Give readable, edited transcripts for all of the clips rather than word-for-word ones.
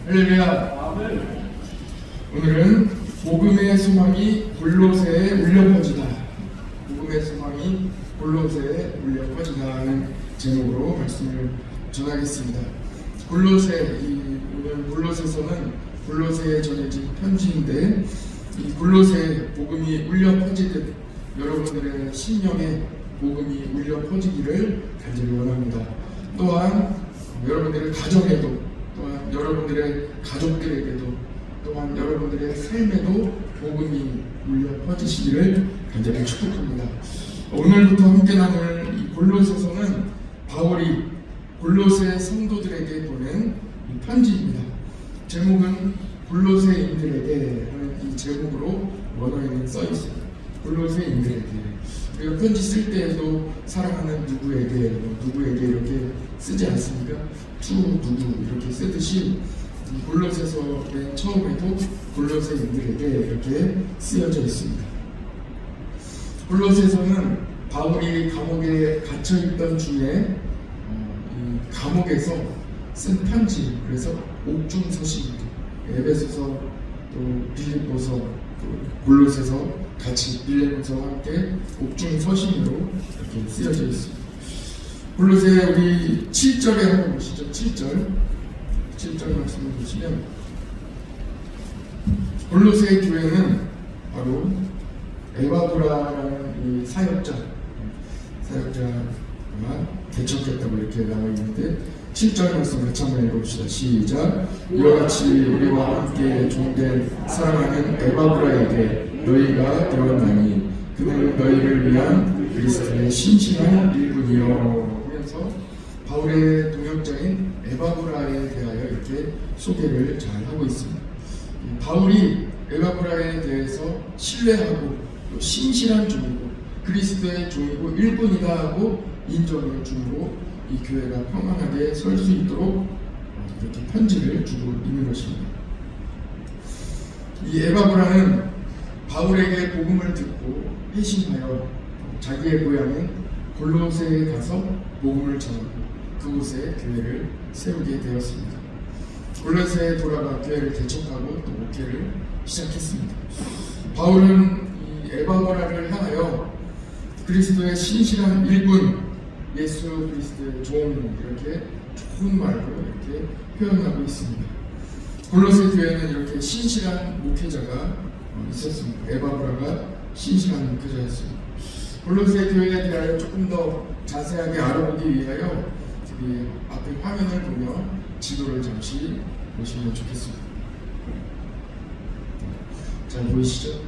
할렐루야. 오늘은 복음의 소망이 골로새에 울려 퍼지다. 복음의 소망이 골로새에 울려 퍼지다 하는 제목으로 말씀을 전하겠습니다. 골로새, 오늘 골로새서는 골로새에 전해진 편지인데, 이 골로새 복음이 울려 퍼지듯 여러분들의 심령에 복음이 울려 퍼지기를 간절히 원합니다. 또한 여러분들의 가정에도, 또한 여러분들의 가족들에게도, 또한 여러분들의 삶에도 복음이 울려 퍼지시기를 간절히 축복합니다. 오늘부터 함께 나눌 이 골로새서는 바울이 골로새 성도들에게 보낸 이 편지입니다. 제목은 골로새인들에게 하는 이 제목으로 원어에는 써 있습니다. 골로새인들에게. 우리가 편지 쓸 때에도 사랑하는 누구에게, 누구에게 이렇게 쓰지 않습니까? 투 누구 이렇게 쓰듯이 골로새서 맨 처음에도 골로새인들에게 이렇게 쓰여져 있습니다. 골로새서는 바울이 감옥에 갇혀 있던 중에 이 감옥에서 쓴 편지, 그래서 옥중서신입니다. 에베소서, 또 빌립보서, 또 골로새서 같이 빌레몬서와 함께 옥중서신으로 이렇게 쓰여져 있습니다. 골로새 우리 7절에 한번 보시죠. 7절 말씀을 보시면 골로새 교회는 바로 에바브라라는 이 사역자가 개척했다고 이렇게 나와 있는데, 7절 말씀 같이 한번 읽어봅시다. 시작. 이와 같이 우리와 함께 종된 사랑하는 에바브라에게 너희가 들었나니 그는 너희를 위한 그리스도의 신실한 일꾼이요 하면서 바울의 동역자인 에바브라에 대하여 이렇게 소개를 잘 하고 있습니다. 바울이 에바브라에 대해서 신뢰하고 또 신실한 종이고 그리스도의 종이고 일꾼이다 하고 인정해 줌으로 이 교회가 평안하게 설 수 있도록 이렇게 편지를 주고 있는 것입니다. 이 에바브라는 바울에게 복음을 듣고 회심하여 자기의 고향인 골로새에 가서 복음을 전하고 그곳에 교회를 세우게 되었습니다. 골로새에 돌아가 교회를 개척하고 또 목회를 시작했습니다. 바울은 이 에바브라를 향하여 그리스도의 신실한 일꾼, 예수 그리스도의 종, 이렇게 좋은 말로 이렇게 표현하고 있습니다. 골로새 교회는 이렇게 신실한 목회자가 있었습니다. 에바브라가 신실한 목회자였습니다. 골로새 교회에 대하여 조금 더 자세하게 알아보기 위하여 저기 앞에 화면을 보며 지도를 잠시 보시면 좋겠습니다. 잘 보이시죠?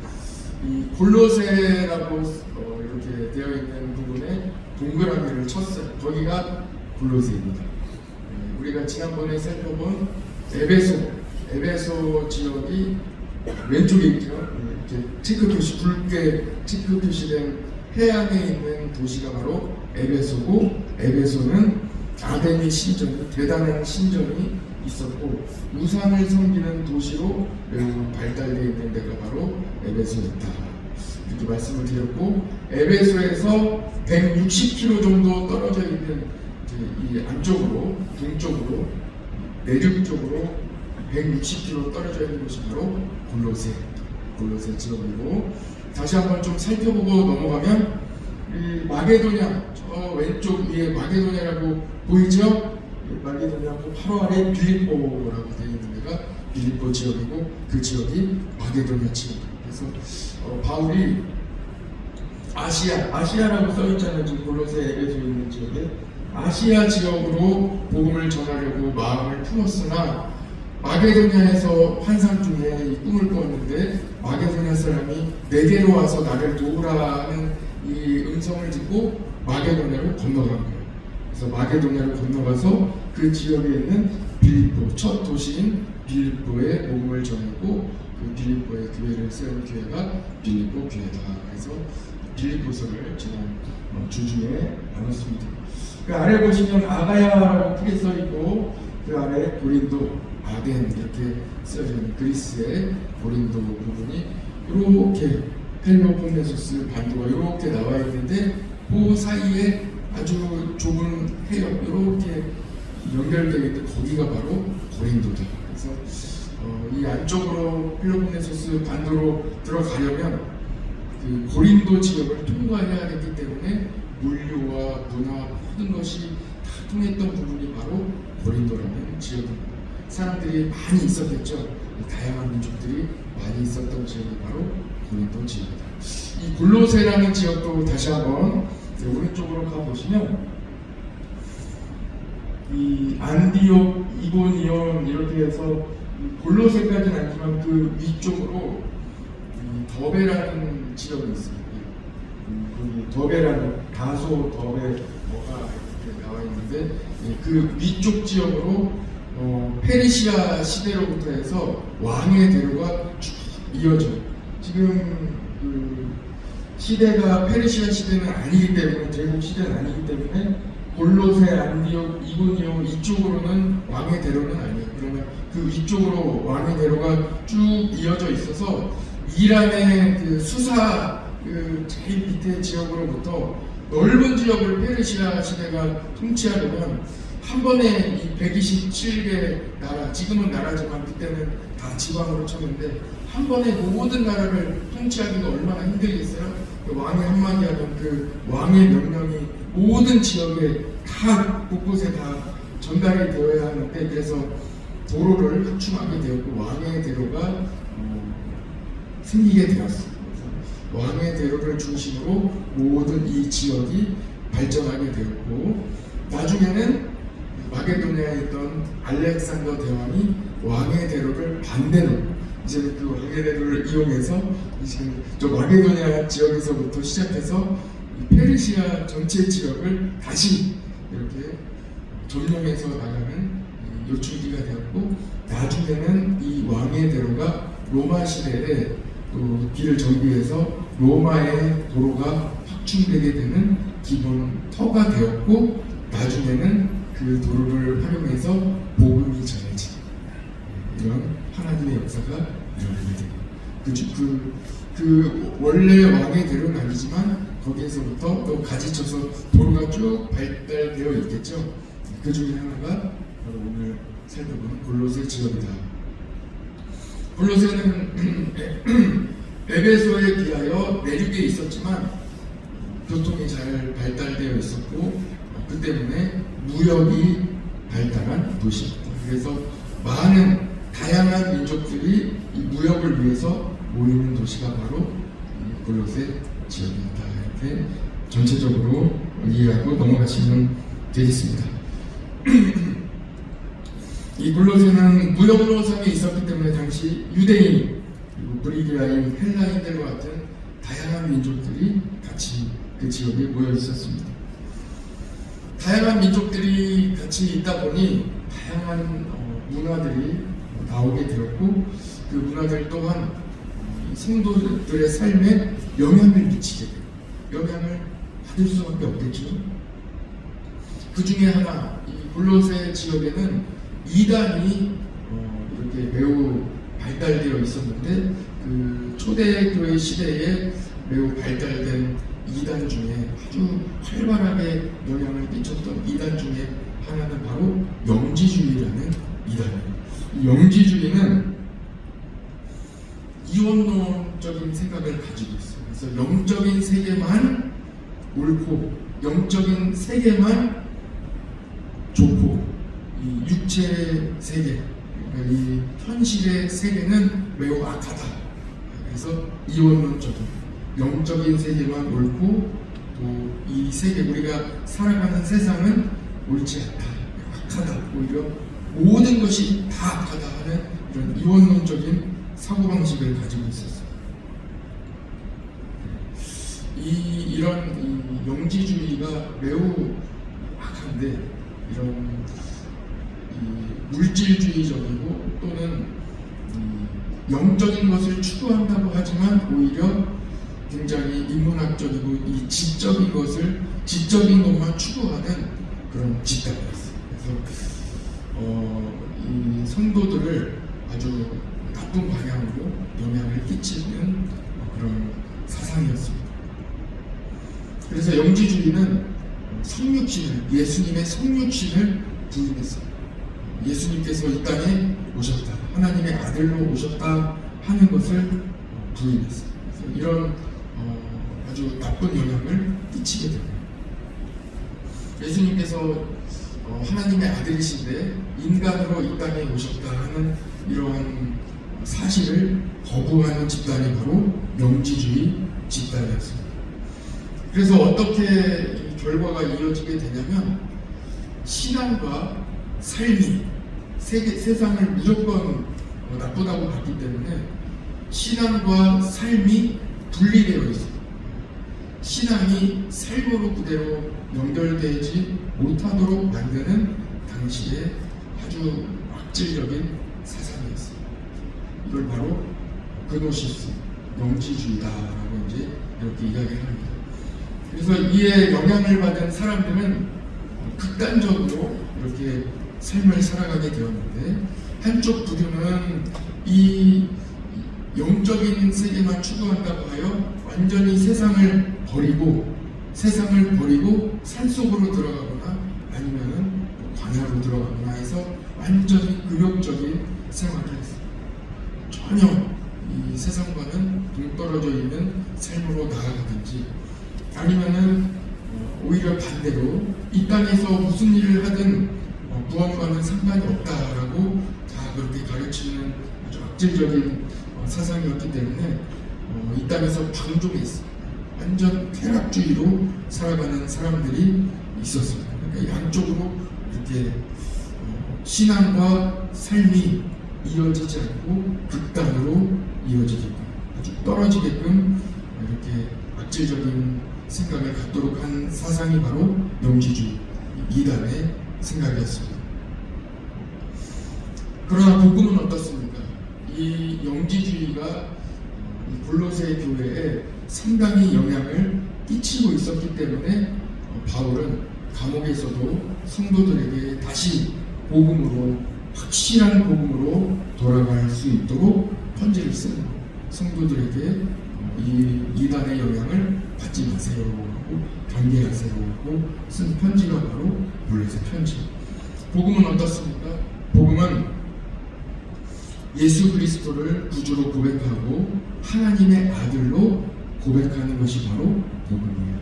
이 골로새라고 이렇게 되어 있는 부분에 동그라미를 쳤어요. 거기가 골로새입니다. 우리가 지난번에 살펴본 에베소 지역이 왼쪽에 있죠. 이렇게 체크 표시, 붉게 체크 표시된 해안에 있는 도시가 바로 에베소고, 에베소는 아데미 신전이, 대단한 신전이 있었고 우상을 섬기는 도시로 매우 발달되어 있는 데가 바로 에베소였다, 이렇게 말씀을 드렸고, 에베소에서 160km 정도 떨어져 있는 이 안쪽으로, 동쪽으로, 내륙 쪽으로 160km 떨어져 있는 곳이 바로 골로새 지역이고, 다시 한번 좀 살펴보고 넘어가면 이 마게도냐, 저 왼쪽 위에 마게도냐라고 보이죠? 마게도냐 바로 아래 빌립보라고 되어 있는 데가 빌립보 지역이고, 그 지역이 마게도냐 지역입니다. 그래서 바울이 아시아라고 써있잖아요. 지금 골로새 에베소에 있는 지역에 아시아 지역으로 복음을 전하려고 마음을 품었으나 마게도냐에서 환상 중에 이 꿈을 꾸었는데 마게도냐 사람이 내게로 와서 나를 도우라 하는 이 음성을 듣고 마게도냐로 건너간 거예요. 그래서 마게도냐로 건너가서 그 지역에 있는 빌립보, 첫 도시인 빌립보에 복음을 전했고, 그 빌립보의 교회를 세운 교회가 빌립보 교회다. 그래서 빌립보서를 지난 주중에 나눴습니다. 그 아래 보시면 아가야라고 크게 써 있고, 그 아래 고린도, 아덴 이렇게 쓰여져 있는 그리스의 고린도 부분이 이렇게 펠로폰네소스 반도가 이렇게 나와 있는데, 그 사이에 아주 좁은 해역, 이렇게 연결되어 있는 거기가 바로 고린도다. 그래서 이 안쪽으로 펠로폰네소스 반도로 들어가려면 그 고린도 지역을 통과해야 했기 때문에 물류와 문화 모든 것이 다 통했던 부분이 바로 고린도라는 지역입니다. 사람들이 많이 있었겠죠. 다양한 민족들이 많이 있었던 지역이 바로 고린도 지역이다. 이 골로새라는 지역도 다시 한번 오른쪽으로 가보시면 이 안디옥, 이고니온 이렇게 해서 골로새까지는 아니지만 그 위쪽으로 더베라는 지역이 있습니다. 거기 더베라는 다소 더베 뭐가 이렇게 나와 있는데 그 위쪽 지역으로 페르시아 시대로부터 해서 왕의 대로가 쭉 이어져. 지금 그 시대가 페르시아 시대는 아니기 때문에, 제국 시대는 아니기 때문에 골로새, 안디옥, 이고니온 이쪽으로는 왕의 대로는 아니에요. 그러면 그 위쪽으로 왕의 대로가 쭉 이어져 있어서 이란의 그 수사 그 제일 밑에 지역으로부터 넓은 지역을 페르시아 시대가 통치하려면 한 번에 이 127개 나라, 지금은 나라지만 그때는 다 지방으로 쳤는데 한 번에 모든 나라를 통치하기가 얼마나 힘들겠어요? 그 왕이 한마디 하면 그 왕의 명령이 모든 지역에 다 곳곳에 다 전달이 되어야 하는데, 그래서 도로를 확충하게 되었고 왕의 대로가 생기게 되었습니다. 왕의 대로를 중심으로 모든 이 지역이 발전하게 되었고, 나중에는 마게도냐에 있던 알렉산더 대왕이 왕의 대로를 반대로 이제 그 왕의 대로를 이용해서 이제 저 마게도냐 지역에서부터 시작해서 페르시아 전체 지역을 다시 이렇게 점령해서 나가는 요충지가 되었고, 나중에는 이 왕의 대로가 로마 시대에 또 길을 정비해서 로마의 도로가 확충되게 되는 기본 터가 되었고, 나중에는 그 도로를 활용해서 복음이 전해지는 이런 하나님의 역사가 일어나게 됩니다. 그 원래 왕의 대로는 아니지만 거기에서부터 또 가지쳐서 도로가 쭉 발달되어 있겠죠. 그 중에 하나가 바로 오늘 살펴보는 골로새 지역이다. 골로새는 에베소에 비하여 내륙에 있었지만 교통이 잘 발달되어 있었고, 그 때문에 무역이 발달한 도시입니다. 그래서 많은 다양한 민족들이 이 무역을 위해서 모이는 도시가 바로 골로새 지역입니다. 이렇게 전체적으로 이해하고 넘어가시면 되겠습니다. 이 골로새는 무역 노선이 있었기 때문에 당시 유대인, 그리고 브리기아인, 헬라인들과 같은 다양한 민족들이 같이 그 지역에 모여 있었습니다. 다양한 민족들이 같이 있다 보니 다양한 문화들이 나오게 되었고, 그 문화들 또한 성도들의 삶에 영향을 미치게 돼요. 영향을 받을 수밖에 없겠죠. 그 중에 하나, 이 골로새 지역에는 이단이 이렇게 매우 발달되어 있었는데, 그 초대교회 시대에 매우 발달된 이단 중에 아주 활발하게 영향을 끼쳤던 이단 중에 하나는 바로 영지주의라는 이단입니다. 이 영지주의는 이원론적인 생각을 가지고 있어요. 그래서 영적인 세계만 옳고 영적인 세계만 좋고, 이 육체의 세계, 그러니까 이 현실의 세계는 매우 악하다. 그래서 이원론적인 영적인 세계만 옳고, 또 이 세계, 우리가 살아가는 세상은 옳지 않다, 악하다, 오히려 모든 것이 다 악하다 하는 이런 이원론적인 사고방식을 가지고 있었어요. 이런 영지주의가 매우 악한데, 이런 물질주의적이고 또는 영적인 것을 추구한다고 하지만 오히려 굉장히 인문학적이고 이 지적인 것만 추구하는 그런 집단이었어요. 그래서 이 성도들을 아주 나쁜 방향으로 영향을 끼치는 그런 사상이었습니다. 그래서 영지주의는 성육신을, 예수님의 성육신을 부인했어요. 예수님께서 이 땅에 오셨다, 하나님의 아들로 오셨다 하는 것을 부인했어요. 그래서 이런 아주 나쁜 영향을 끼치게 됩니다. 예수님께서 하나님의 아들이신데 인간으로 이 땅에 오셨다 하는 이러한 사실을 거부하는 집단이 바로 영지주의 집단이었습니다. 그래서 어떻게 이 결과가 이어지게 되냐면 신앙과 삶이 세상을 무조건 나쁘다고 봤기 때문에 신앙과 삶이 분리되어 있습니다. 신앙이 삶으로 그대로 연결되지 못하도록 만드는 당시의 아주 악질적인 사상이었어요. 이걸 바로 그노시스, 영지주의다라고 이제 이렇게 이야기를 합니다. 그래서 이에 영향을 받은 사람들은 극단적으로 이렇게 삶을 살아가게 되었는데, 한쪽 부류는 이 영적인 세계만 추구한다고 하여 완전히 세상을 버리고 산속으로 들어가거나 아니면은 광야로 들어가거나 해서 완전히 금욕적인 생활을 했어요. 전혀 이 세상과는 동떨어져 있는 삶으로 나아가든지, 아니면은 오히려 반대로 이 땅에서 무슨 일을 하든 구원과는 상관이 없다라고 다 그렇게 가르치는 아주 악질적인 사상이었기 때문에 이 땅에서 방종했어요. 완전 쾌락주의로 살아가는 사람들이 있었습니다. 그러니까 양쪽으로 이렇게 신앙과 삶이 이어지지 않고 극단으로 이어지게끔, 아주 떨어지게끔 이렇게 악질적인 생각을 갖도록 한 사상이 바로 영지주의 이단의 생각이었습니다. 그러나 복음은 어떻습니까? 이 영지주의가 골로새 교회에 상당히 영향을 끼치고 있었기 때문에 바울은 감옥에서도 성도들에게 다시 복음으로, 확실한 복음으로 돌아갈 수 있도록 편지를 쓰는 거예요. 성도들에게 이 이단의 영향을 받지 마세요 하고 경계하세요 하고 쓴 편지가 바로 골로새 편지. 복음은 어떻습니까? 복음은 예수 그리스도를 구주로 고백하고 하나님의 아들로 고백하는 것이 바로 복음이에요.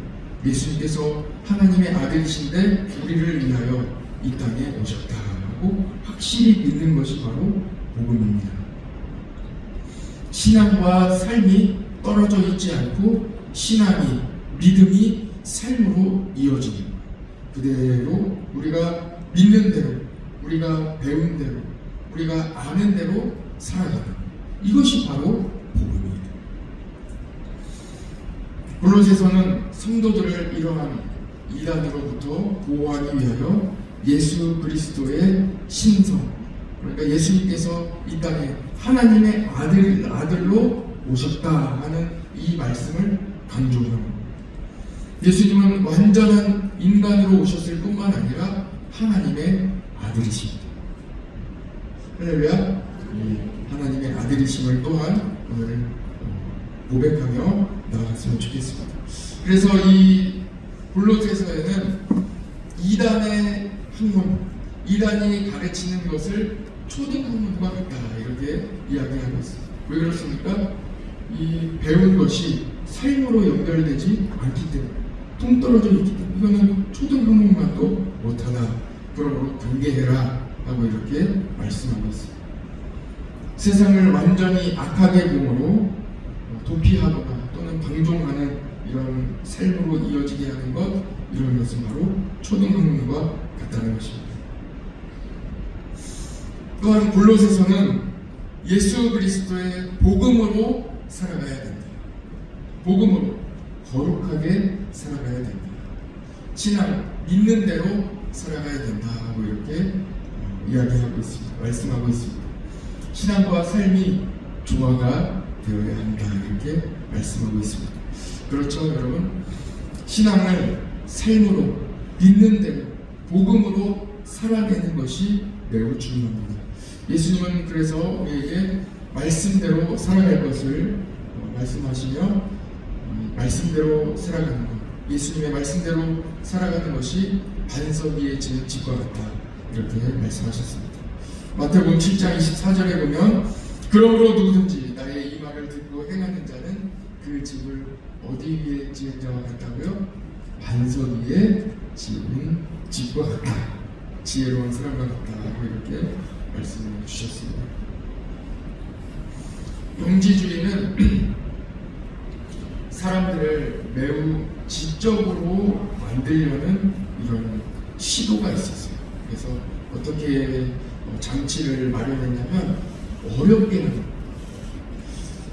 예수님께서 하나님의 아들이신데 우리를 위하여 이 땅에 오셨다 하고 확실히 믿는 것이 바로 복음입니다. 신앙과 삶이 떨어져 있지 않고 신앙이, 믿음이 삶으로 이어지는, 그대로 우리가 믿는 대로, 우리가 배운 대로, 우리가 아는 대로 살아가는, 이것이 바로 복음이에요. 골로새서는 성도들을 이러한 이단으로부터 보호하기 위하여 예수 그리스도의 신성, 그러니까 예수님께서 이 땅에 하나님의 아들로 오셨다 하는 이 말씀을 강조합니다. 예수님은 완전한 인간으로 오셨을 뿐만 아니라 하나님의 아들이십니다. 할렐루야. 하나님의 아들이심을 또한 오늘 고백하며 나아갔으면 좋겠습니다. 그래서 이 골로새서에는 이단의 학문, 이단이 가르치는 것을 초등학문과 같다 이렇게 이야기하고 있습니다. 왜 그렇습니까? 이 배운 것이 삶으로 연결되지 않기 때문에, 동떨어져 있기 때문에 이거는 초등학문만도 못하다, 그러므로 경계해라 하고 이렇게 말씀하고 있습니다. 세상을 완전히 악하게 공으로 도피하거나 또는 방종하는 이런 삶으로 이어지게 하는 것, 이런 것은 바로 초등학문과 같다는 것입니다. 또한 골로새서는 예수 그리스도의 복음으로 살아가야 된다. 복음으로 거룩하게 살아가야 된다. 신앙, 믿는 대로 살아가야 된다 하고 이렇게 이야기하고 있습니다. 말씀하고 있습니다. 신앙과 삶이 조화가 되어야 한다 이렇게 말씀하고 있습니다. 그렇죠, 여러분? 신앙을 삶으로, 믿는 대로, 복음으로 살아내는 것이 매우 중요합니다. 예수님은 그래서 우리에게 말씀대로 살아갈 것을 말씀하시며, 말씀대로 살아가는 것, 예수님의 말씀대로 살아가는 것이 반석 위에 지은 집과 같다. 이렇게 말씀하셨습니다. 마태복음 7장 24절에 보면 그러므로 누구든지 나의 이 말을 듣고 행하는 자는 그 집을 어디 위에 지은 자와 같다고요? 반석 위에 지은 집과 같다. 지혜로운 사람과 같다고 이렇게 말씀을 주셨습니다. 영지주의는 사람들을 매우 지적으로 만들려는 이런 시도가 있었어요. 그래서 어떻게 장치를 마련했냐면 어렵게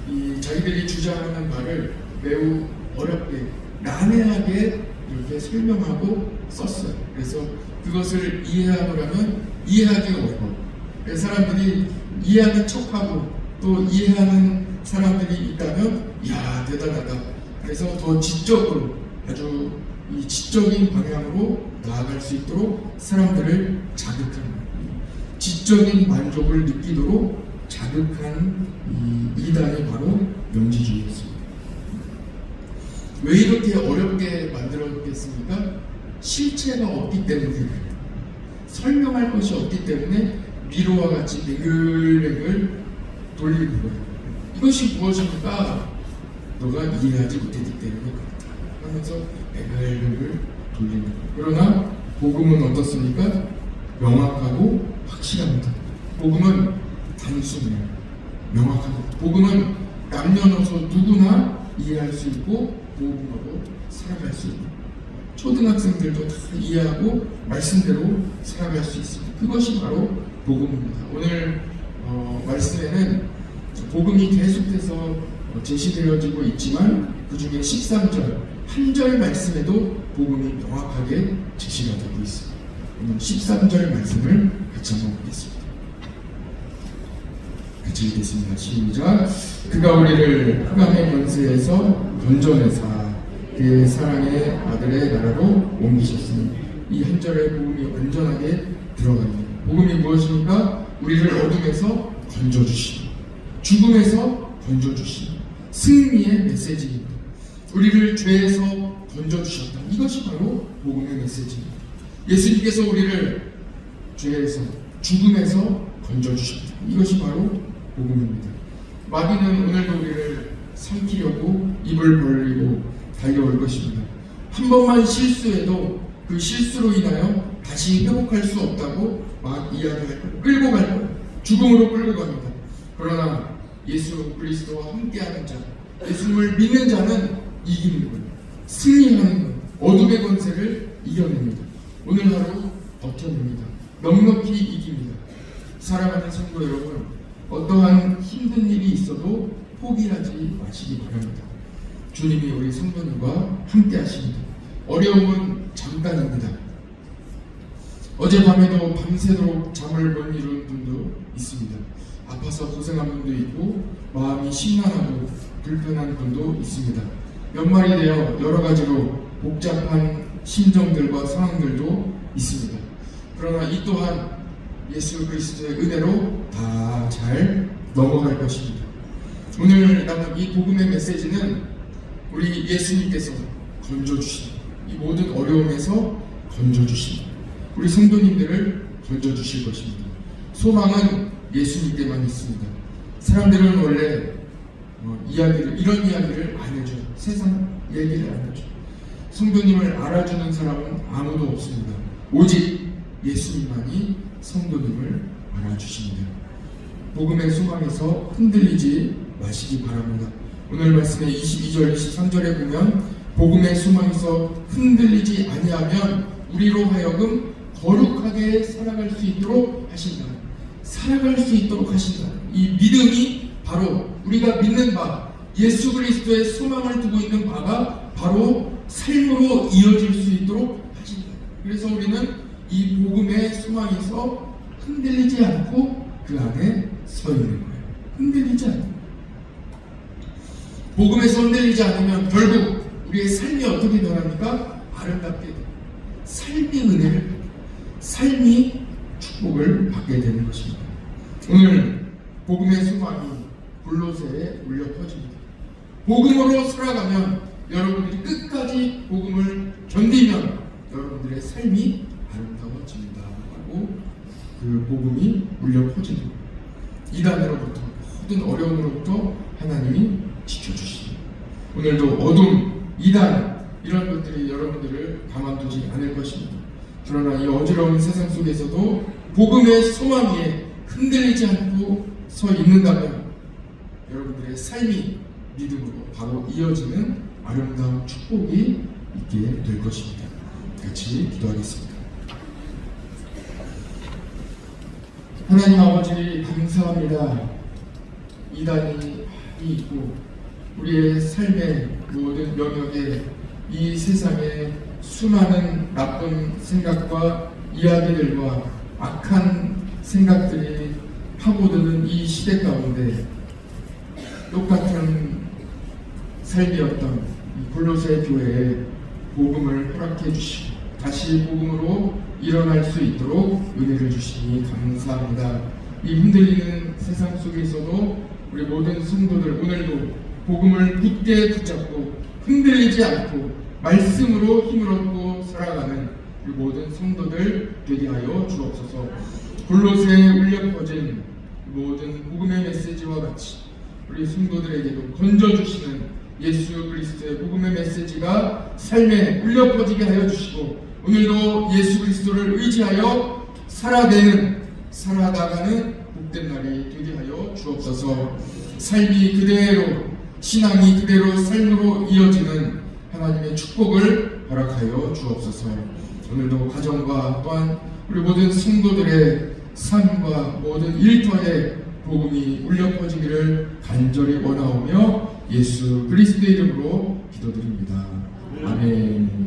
이 자기들이 주장하는 말을 매우 어렵게 난해하게 이렇게 설명하고 썼어요. 그래서 그것을 이해하려면 이해하기 어려워. 그래서 사람들이 이해하는 척하고 또 이해하는 사람들이 있다면 야 대단하다. 그래서 더 지적으로 아주 이 지적인 방향으로 나아갈 수 있도록 사람들을 자극하는 지적인 만족을 느끼도록 자극한 이 이단이 바로 영지주의였습니다. 왜 이렇게 어렵게 만들었겠습니까? 실체가 없기 때문에 설명할 것이 없기 때문에 미로와 같이 매글매글 돌리는 거예요. 이것이 무엇입니까? 너가 이해하지 못했기 때문에 그렇다 하면서 매글매글 돌리는 거예요. 그러나 복음은 어떻습니까? 명확하고 확실합니다. 복음은 단순해요. 명확하고 복음은 남녀노소 누구나 이해할 수 있고 복음으로 살아갈 수 있고 초등학생들도 다 이해하고 말씀대로 살아갈 수 있습니다. 그것이 바로 복음입니다. 오늘 말씀에는 복음이 계속해서 제시되어지고 있지만 그 중에 13절 한 절 말씀에도 복음이 명확하게 제시가 되고 있습니다. 오늘 13절 말씀을 같이 한번 보겠습니다. 같이 읽겠습니다. 시작. 그가 우리를 흑암의 권세에서 건져내사 그의 사랑의 아들의 나라로 옮기셨으니 이 한 절의 복음이 완전하게 들어갑니다. 복음이 무엇입니까? 우리를 어둠에서 건져주시고 죽음에서 건져주시고 승리의 메시지입니다. 우리를 죄에서 건져주셨다. 이것이 바로 복음의 메시지입니다. 예수님께서 우리를 죄에서 죽음에서 건져주셨다. 이것이 바로 복음입니다. 마귀는 오늘도 우리를 삼키려고 입을 벌리고 달려올 것입니다. 한 번만 실수해도 그 실수로 인하여 다시 회복할 수 없다고 막 이야기할 거예요. 끌고 갈 거예요. 죽음으로 끌고 갑니다. 그러나 예수 그리스도와 함께하는 자, 예수를 믿는 자는 이기는 거예요. 승리하는 거예요. 어둠의 권세를 이겨냅니다. 오늘 하루 버텨냅니다. 넉넉히 이깁니다. 사랑하는 성도 여러분, 어떠한 힘든 일이 있어도 포기하지 마시기 바랍니다. 주님이 우리 성도님과 함께 하십니다. 어려움은 잠깐입니다. 어젯밤에도 밤새도록 잠을 못 이룬 분도 있습니다. 아파서 고생한 분도 있고 마음이 심란하고 불편한 분도 있습니다. 연말이 되어 여러 가지로 복잡한 심정들과 상황들도 있습니다. 그러나 이 또한 예수 그리스도의 은혜로 다 잘 넘어갈 것입니다. 오늘 나는 이 복음의 메시지는 우리 예수님께서 건져주신 이 모든 어려움에서 건져주신 우리 성도님들을 건져주실 것입니다. 소망은 예수님께만 있습니다. 사람들은 원래 이런 이야기를 안 해줘요. 세상 얘기를 안 해줘요. 성도님을 알아주는 사람은 아무도 없습니다. 오직 예수님만이 성도님을 알아주십니다. 복음의 소망에서 흔들리지 마시기 바랍니다. 오늘 말씀의 22절, 23절에 보면 복음의 소망에서 흔들리지 아니하면 우리로 하여금 거룩하게 살아갈 수 있도록 하신다. 살아갈 수 있도록 하신다. 이 믿음이 바로 우리가 믿는 바, 예수 그리스도의 소망을 두고 있는 바가 바로 삶으로 이어질 수 있도록 하신다. 그래서 우리는 이 복음의 소망에서 흔들리지 않고 그 안에 서 있는 거예요. 흔들리지 않고. 복음에서 흔들리지 않으면 결국 우리의 삶이 어떻게 변합니까? 아름답게 돼요. 삶의 은혜를, 삶이 축복을 받게 되는 것입니다. 오늘 복음의 소망이 불로새에 울려 퍼집니다. 복음으로 살아가면 여러분들이 끝까지 복음을 견디면 여러분들의 삶이 아름다워집니다. 라고 그 복음이 울려 퍼지도록 이단으로부터 모든 어려움으로부터 하나님이 지켜주시니 오늘도 어둠, 이단 이런 것들이 여러분들을 가만두지 않을 것입니다. 그러나 이 어지러운 세상 속에서도 복음의 소망 위에 흔들리지 않고 서 있는다면 여러분들의 삶이 믿음으로 바로 이어지는 아름다운 축복이 있게 될 것입니다. 같이 기도하겠습니다. 하나님 아버지 감사합니다. 이단이 있고 우리의 삶의 모든 영역에 이 세상의 수많은 나쁜 생각과 이야기들과 악한 생각들이 파고드는 이 시대 가운데 똑같은 삶이었던 이 골로새 교회에 복음을 허락해 주시고 다시 복음으로 일어날 수 있도록 은혜를 주시니 감사합니다. 이 흔들리는 세상 속에서도 우리 모든 성도들 오늘도 복음을 굳게 붙잡고 흔들리지 않고 말씀으로 힘을 얻고 살아가는 우리 모든 성도들 되게 하여 주옵소서. 골로새에 울려 퍼진 모든 복음의 메시지와 같이 우리 성도들에게도 건져주시는 예수 그리스도의 복음의 메시지가 삶에 울려 퍼지게 하여 주시고 오늘도 예수 그리스도를 의지하여 살아나가는 복된 날이 되게 하여 주옵소서. 삶이 그대로 신앙이 그대로 삶으로 이어지는 하나님의 축복을 허락하여 주옵소서. 오늘도 가정과 또한 우리 모든 성도들의 삶과 모든 일터에 복음이 울려 퍼지기를 간절히 원하오며 예수 그리스도의 이름으로 기도드립니다. 아멘.